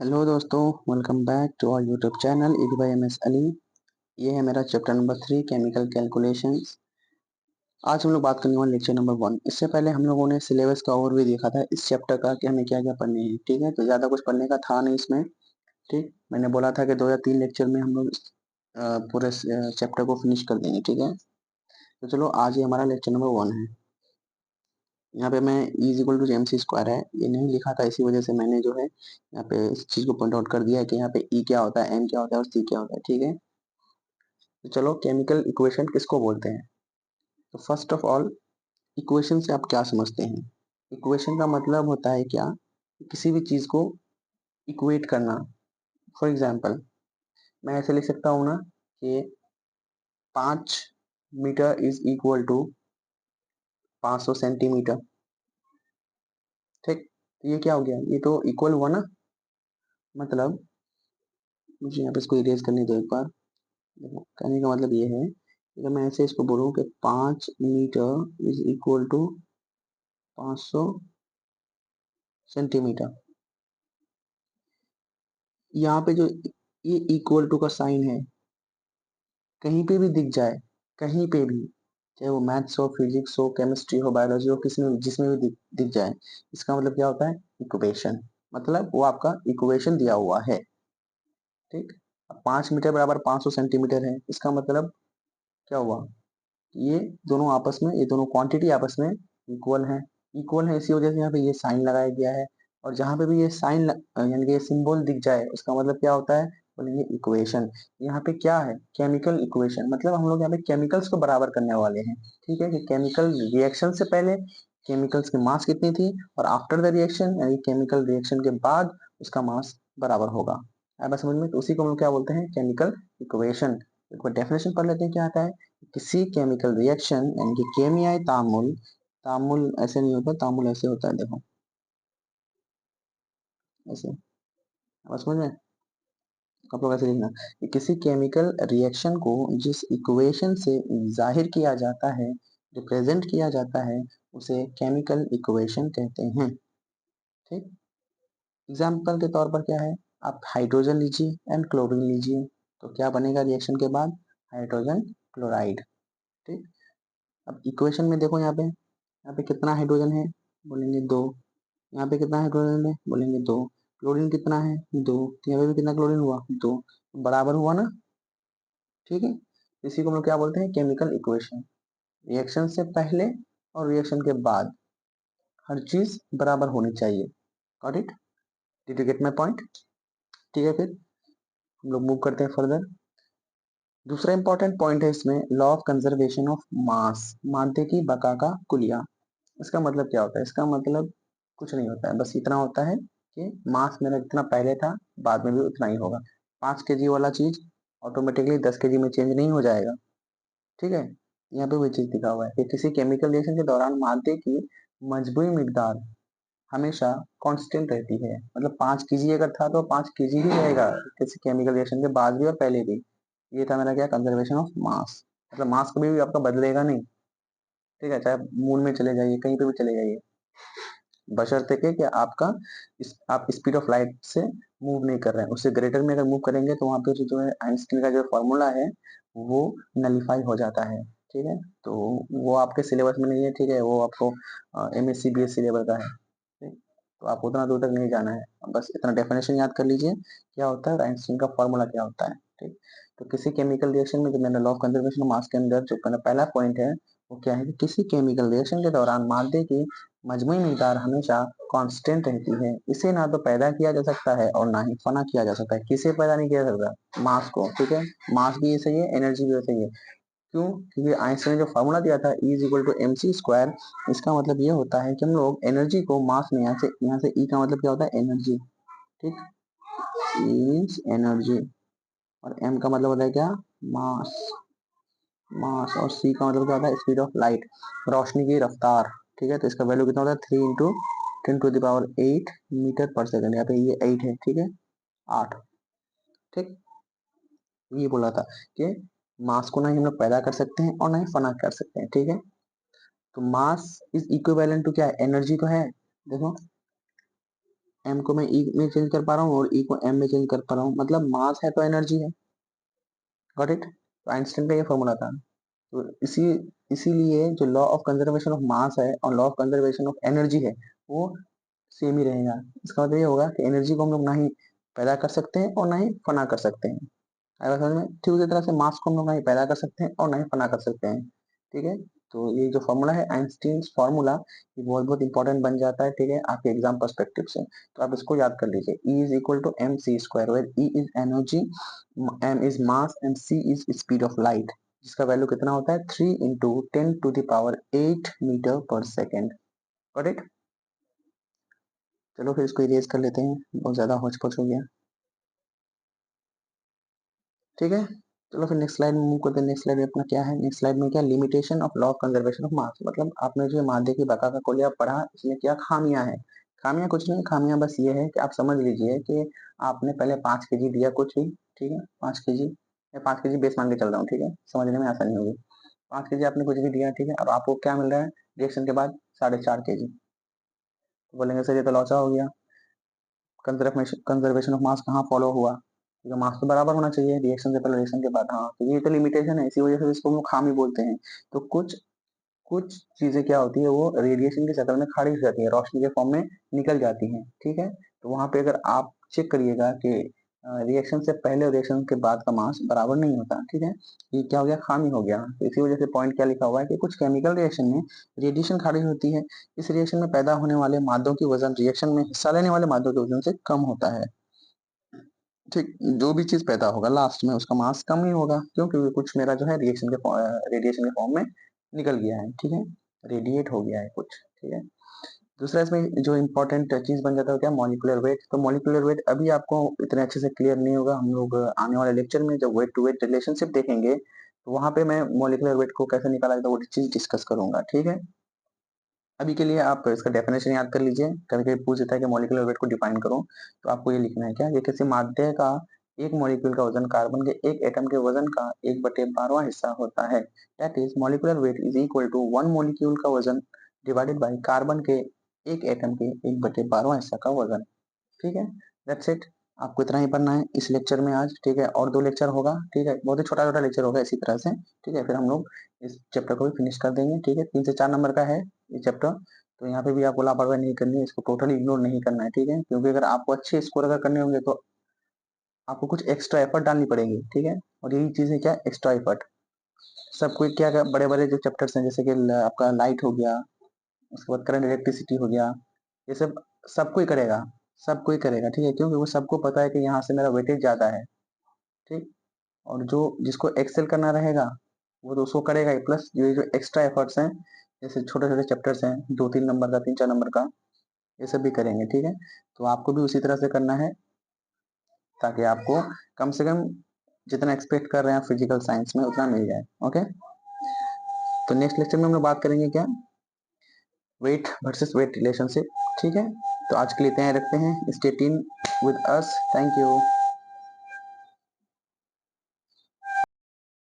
Hello दोस्तों, welcome back to our YouTube channel इद by M S Ali. ये है मेरा चैप्टर नंबर 3 केमिकल कैलकुलेशंस। आज हम लोग बात करने वाले लेक्चर नंबर 1। इससे पहले हम लोगों ने सिलेबस का ओवरव्यू देखा था इस चैप्टर का कि हमें क्या क्या पढ़ने हैं। ठीक है, तो ज़्यादा कुछ पढ़ने का था नहीं इसमें। ठीक, मैंने बोला था कि 2 या 3 लेक्चर में हम लोग पूरे चैप्टर को फिनिश कर देंगे। ठीक है, तो चलो आज ये हमारा लेक्चर नंबर 1 है। यहाँ पे मैं is equal to M C square है ये नहीं लिखा था, इसी वजह से मैंने जो है यहाँ पे इस चीज को पॉइंट आउट कर दिया है कि यहाँ पे ई क्या होता है, एम क्या होता है और सी क्या होता है। ठीक है, तो चलो केमिकल इक्वेशन किसको बोलते हैं। तो फर्स्ट ऑफ ऑल, इक्वेशन से आप क्या समझते हैं। इक्वेशन का मतलब होता है क्या, किसी भी चीज को इक्वेट करना। फॉर एग्जाम्पल, मैं ऐसे लिख सकता हूँ ना कि 5 metre is equal to 500 centimetre. ठीक, तो ये क्या हो गया, ये तो इक्वल हुआ ना। मतलब मुझे यहाँ पे इसको इरेज करने दो एक बार। देखो, कहने का मतलब ये है, अगर मैं ऐसे इसको बोलूँ कि 5 metre is equal to 500 centimetre. यहाँ पे जो ये इक्वल टू का साइन है, कहीं पे भी दिख जाए, कहीं पे भी, चाहे वो मैथ्स हो, फिजिक्स हो, केमिस्ट्री हो, बायोलॉजी हो, किसी में जिसमें भी दिख जाए, इसका मतलब क्या होता है, इक्वेशन। मतलब वो आपका इक्वेशन दिया हुआ है। ठीक, अब 5 मीटर बराबर 500 सेंटीमीटर है, इसका मतलब क्या हुआ, ये दोनों आपस में, ये दोनों क्वांटिटी आपस में इक्वल है। इक्वल है इसी वजह से यहाँ पे ये साइन लगाया गया है। और जहां पे भी ये साइन यानी कि ये सिंबल दिख जाए, उसका मतलब क्या होता है, बोलेंगे इक्वेशन। यहाँ पे क्या है, केमिकल इक्वेशन। मतलब हम लोग यहाँ पे केमिकल्स को बराबर करने वाले हैं। ठीक है, कि केमिकल रिएक्शन से पहले केमिकल्स की मास कितनी थी, और आफ्टर द रिएक्शन यानी केमिकल रिएक्शन के बाद उसका मास बराबर होगा। आया बात समझ में, तो उसी को हम लोग क्या बोलते हैं, केमिकल इक्वेशन। एक बार डेफिनेशन पढ़ लेते हैं क्या आता है। किसी केमिकल रिएक्शन यानी कि केमियाई तामुल, तामुल ऐसे नहीं होता, तामुल ऐसे होता है, देखो ऐसे, अब समझ में। आप लोग ऐसे लिखना कि किसी केमिकल रिएक्शन को जिस इक्वेशन से जाहिर किया जाता है, रिप्रेजेंट किया जाता है, उसे केमिकल इक्वेशन कहते हैं। ठीक, एग्जाम्पल के तौर पर क्या है, आप हाइड्रोजन लीजिए एंड क्लोरीन लीजिए, तो क्या बनेगा रिएक्शन के बाद, हाइड्रोजन क्लोराइड। ठीक, अब इक्वेशन में देखो, यहाँ पे कितना हाइड्रोजन है, बोलेंगे 2। यहाँ पे कितना हाइड्रोजन है, बोलेंगे 2। क्लोरीन कितना है, 2। यहाँ पे भी कितना क्लोरीन हुआ, 2। बराबर हुआ ना। ठीक है, इसी को हम लोग क्या बोलते हैं, केमिकल इक्वेशन। रिएक्शन से पहले और रिएक्शन के बाद हर चीज बराबर होनी चाहिए। Got it, did you get my point. ठीक है, फिर हम लोग मूव करते हैं फर्दर। दूसरा इंपॉर्टेंट पॉइंट है इसमें, law of conservation of mass, माध्य की बका का कुलिया। इसका मतलब क्या होता है, इसका मतलब कुछ नहीं होता है, बस इतना होता है कि मास मेरा जितना पहले था बाद में भी उतना ही होगा। 5 kg वाला चीज ऑटोमेटिकली 10 kg में चेंज नहीं हो जाएगा। ठीक है, यहाँ पे वही चीज दिखा हुआ है कि किसी केमिकल रिएक्शन के दौरान माध्य की मजबूरी मिकदार हमेशा कांस्टेंट रहती है। मतलब 5 kg अगर था तो 5 kg ही रहेगा, किसी केमिकल रिएक्शन के बाद भी और पहले भी। ये था मेरा क्या, कंजर्वेशन ऑफ मास। मतलब मास कभी भी आपका बदलेगा नहीं। ठीक है, चाहे मून में चले जाइए, कहीं पे भी चले जाइए, बशर्ते कि आपका आप स्पीड ऑफ लाइट से मूव नहीं कर रहे हैं, उससे ग्रेटर में अगर मूव करेंगे तो वहां पे जो है आइंस्टीन का जो फॉर्मूला है वो नलीफाई हो जाता है। ठीक है, तो वो आपके सिलेबस में नहीं है। ठीक है, वो आपको MSc BSc लेवल का है। ठीक, तो आप उतना दूर तक नहीं जाना है, बस इतना डेफिनेशन याद कर लीजिए क्या होता है, आइंस्टीन का फॉर्मूला क्या होता है। ठीक, तो किसी केमिकल रिएक्शन में जो मैंने law of conservation of mass के अंदर जो पहला पॉइंट है वो क्या है कि किसी केमिकल रिएक्शन के दौरान माध्य की मजमुई मिकदार हमेशा कांस्टेंट रहती है। इसे ना तो पैदा किया जा सकता है और ना ही फना किया जा सकता है। किसे पैदा नहीं किया जा सकता, मास को। ठीक है, मास भी ऐसे ही है, एनर्जी भी वैसे ही है। क्यों, क्योंकि आइंस्टाइन ने जो फॉर्मूला दिया था E equal to M C square, इसका मतलब ये होता है कि हम लोग एनर्जी को मास में, यहाँ से E का मतलब क्या होता है, एनर्जी। ठीक, मीन्स एनर्जी, और M का मतलब होता है क्या, मास। मास और C का मतलब क्या होता है, स्पीड ऑफ लाइट, रोशनी की रफ्तार। ठीक है, तो इसका वैल्यू कितना होता है, 3 × 10⁻⁸ मीटर पर सेकंड। यहाँ पे ये 8 है। ठीक है, 8। ठीक, ये बोला था कि मास को ना ही हम लोग पैदा कर सकते हैं और ना ही फना कर सकते हैं। ठीक है, तो मास इज इक्विवेलेंट टू क्या है, एनर्जी तो है। देखो, एम को मैं ई में चेंज कर पा रहा हूँ और ई को एम में चेंज कर पा रहा हूँ, मतलब मास है तो एनर्जी है। Got it? तो आइंस्टाइन का ये फॉर्मूला था। तो इसीलिए जो law of conservation of mass है और law of conservation of energy है वो सेम ही रहेगा। इसका मतलब ये होगा कि एनर्जी को हम लोग ना ही पैदा कर सकते हैं और ना ही फना कर सकते हैं। आएगा समझ में? ठीक उसी तरह से मास को हम लोग ना ही पैदा कर सकते हैं और ना ही फना कर सकते हैं। ठीक है, तो ये जो फॉर्मूला है आइंस्टीन फॉर्मूला, ये बहुत बहुत इंपॉर्टेंट बन जाता है, ठीक है, आपके एग्जाम पर्सपेक्टिव से। तो आप इसको याद कर लीजिए, E is equal to M C square, where E is energy, M is mass and C is speed of light, जिसका वैल्यू कितना होता है 3 इंटू 10⁸ गॉट इट? चलो फिर इसको इरेज कर लेते हैं, बहुत ज्यादा होच पोच हो गया। ठीक है, चलो फिर नेक्स्ट स्लाइड में मूव करते हैं। नेक्स्ट स्लाइड में अपना क्या है? नेक्स्ट स्लाइड में क्या, limitation of law of conservation of mass, मतलब आपने जो मादे की बका का कोलिया पढ़ा, इसमें क्या खामियां हैं? खामियां कुछ नहीं, खामियां बस ये है कि आप समझ लीजिए कि आपने पहले 5 kg दिया कुछ भी, ठीक है, 5 kg, मैं 5 kg बेस मान के चल रहा हूँ, ठीक है, समझने में आसानी होगी। 5 kg आपने कुछ भी दिया, ठीक है, और आपको क्या मिल रहा है रिएक्शन के बाद? 4.5 kg। तो बोलेंगे सर ये तो लॉचा हो गया, कंजर्वेशन ऑफ मास कहाँ फॉलो हुआ? क्योंकि मास तो बराबर होना चाहिए रिएक्शन से पहले रिएक्शन के बाद। हाँ, तो ये तो लिमिटेशन है, इसी वजह से इसको हम लोग खामी बोलते हैं। तो कुछ कुछ चीजें क्या होती है, वो रेडिएशन के शक्ल में खारिज हो जाती है, रोशनी के फॉर्म में निकल जाती हैं, ठीक है। तो वहां पे अगर आप चेक करिएगा कि रिएक्शन से पहले और रिएक्शन के बाद का मास बराबर नहीं होता, ठीक है, ये क्या हो गया, खामी हो गया। तो इसी वजह से पॉइंट क्या लिखा हुआ है कि कुछ केमिकल रिएक्शन में रेडिएशन खारिज होती है, इस रिएक्शन में पैदा होने वाले मादों की वजन रिएक्शन में हिस्सा लेने वाले मादों के वजन से कम होता है। ठीक, जो भी चीज पैदा होगा लास्ट में उसका मास कम ही होगा, क्यों? क्योंकि कुछ मेरा जो है रेडिएशन के फॉर्म में निकल गया है, ठीक है, रेडिएट हो गया है कुछ, ठीक है। दूसरा इसमें जो इम्पोर्टेंट चीज बन जाता है क्या, मॉलिक्यूलर वेट। तो मॉलिक्यूलर वेट अभी आपको इतने अच्छे से क्लियर नहीं होगा, हम लोग आने वाले लेक्चर में जब वेट टू वेट रिलेशनशिप देखेंगे तो वहां पे मैं मॉलिक्यूलर वेट को कैसे निकाला जाता है वो चीज डिस्कस करूंगा, ठीक है। अभी के लिए आप इसका डेफिनेशन याद कर लीजिए, कभी कभी पूछ देता है कि मॉलिक्यूलर वेट को डिफाइन करो, तो आपको ये लिखना है क्या, ये किसी माध्य का एक मॉलिक्यूल का वजन कार्बन के एक एटम के वजन का 1/12वां हिस्सा होता है। That is molecular weight is equal to one molecule का वजन डिवाइडेड बाय कार्बन के एक एटम के 1/12वां हिस्सा का वजन। ठीक है, दैट्स इट। आपको इतना ही पढ़ना है इस लेक्चर में आज, ठीक है, और 2 लेक्चर होगा, ठीक है, बहुत ही छोटा छोटा लेक्चर होगा इसी तरह से, ठीक है, फिर हम लोग इस चैप्टर को भी फिनिश कर देंगे, ठीक है। 3 से 4 नंबर का है ये चैप्टर, तो यहाँ पे भी आपको लापरवाही नहीं करनी है, इसको टोटली इग्नोर नहीं करना है, ठीक है, क्योंकि अगर आपको अच्छे स्कोर अगर करने होंगे तो आपको कुछ एक्स्ट्रा एफर्ट डालनी पड़ेगी, ठीक है। और यही चीज है क्या, एक्स्ट्रा एफर्ट। सब कोई क्या, बड़े बड़े जो चैप्टर्स हैं जैसे कि आपका लाइट हो गया, उसके बाद करंट इलेक्ट्रिसिटी हो गया, ये सब सब कोई करेगा, सब कोई करेगा, ठीक है, क्योंकि वो सबको पता है कि यहाँ से मेरा वेटेज ज्यादा है, ठीक। और जो जिसको एक्सेल करना रहेगा वो तो उसको करेगा ही, प्लस ये जो एक्स्ट्रा एफर्ट्स हैं जैसे छोटे छोटे चैप्टर्स हैं 2-3 नंबर का, 3-4 नंबर का, ये सब भी करेंगे, ठीक है। तो आपको भी उसी तरह से करना है ताकि आपको कम से कम जितना एक्सपेक्ट कर रहे हैं फिजिकल साइंस में उतना मिल जाए, ओके। तो नेक्स्ट लेक्चर में हम लोग बात करेंगे क्या, वेट वर्सेस वेट रिलेशनशिप, ठीक है। तो आज के लिए इतना ही रखते हैं, stay tuned with us, thank you.